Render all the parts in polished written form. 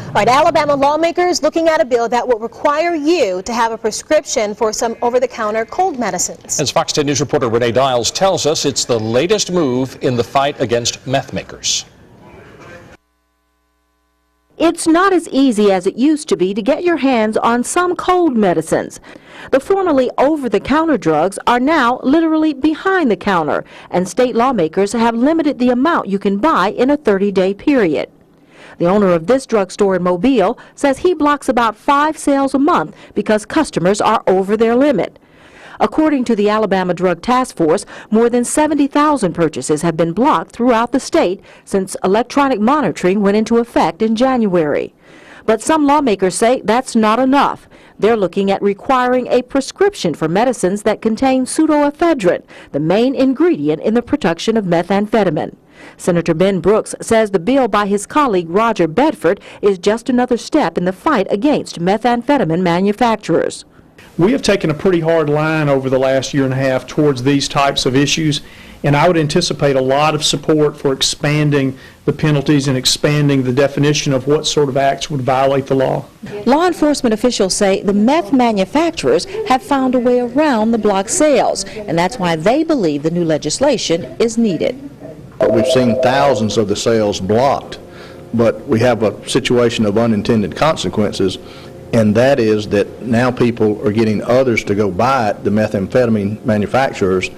All right, Alabama lawmakers looking at a bill that will require you to have a prescription for some over-the-counter cold medicines. As Fox 10 News reporter Renee Dials tells us, it's the latest move in the fight against meth makers. It's not as easy as it used to be to get your hands on some cold medicines. The formerly over-the-counter drugs are now literally behind the counter, and state lawmakers have limited the amount you can buy in a 30-day period. The owner of this drugstore in Mobile says he blocks about 5 sales a month because customers are over their limit. According to the Alabama Drug Task Force, more than 70,000 purchases have been blocked throughout the state since electronic monitoring went into effect in January. But some lawmakers say that's not enough. They're looking at requiring a prescription for medicines that contain pseudoephedrine, the main ingredient in the production of methamphetamine. Senator Ben Brooks says the bill by his colleague Roger Bedford is just another step in the fight against methamphetamine manufacturers. We have taken a pretty hard line over the last year and a half towards these types of issues, and I would anticipate a lot of support for expanding the penalties and expanding the definition of what sort of acts would violate the law. Law enforcement officials say the meth manufacturers have found a way around the block sales, and that's why they believe the new legislation is needed. We've seen thousands of the sales blocked, but we have a situation of unintended consequences. And that is that now people are getting others to go buy it. The methamphetamine manufacturers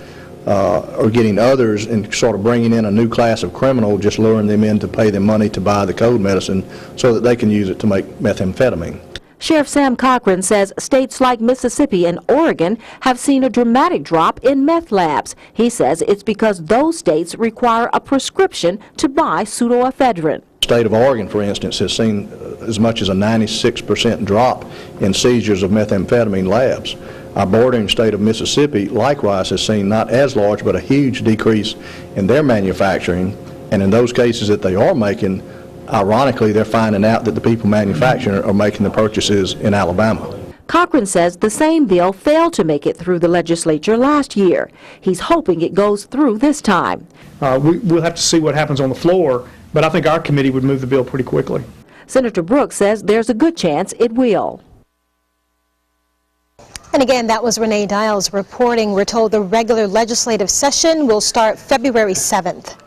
are getting others and sort of bringing in a new class of criminal, just luring them in to pay them money to buy the cold medicine so that they can use it to make methamphetamine. Sheriff Sam Cochran says states like Mississippi and Oregon have seen a dramatic drop in meth labs. He says it's because those states require a prescription to buy pseudoephedrine. The state of Oregon, for instance, has seen as much as a 96% drop in seizures of methamphetamine labs. Our bordering state of Mississippi likewise has seen not as large but a huge decrease in their manufacturing, and in those cases that they are making, ironically they're finding out that the people manufacturing are making the purchases in Alabama. Cochran says the same bill failed to make it through the legislature last year. He's hoping it goes through this time. We'll have to see what happens on the floor, but I think our committee would move the bill pretty quickly. Senator Brooks says there's a good chance it will. And again, that was Renee Dials reporting. We're told the regular legislative session will start February 7th.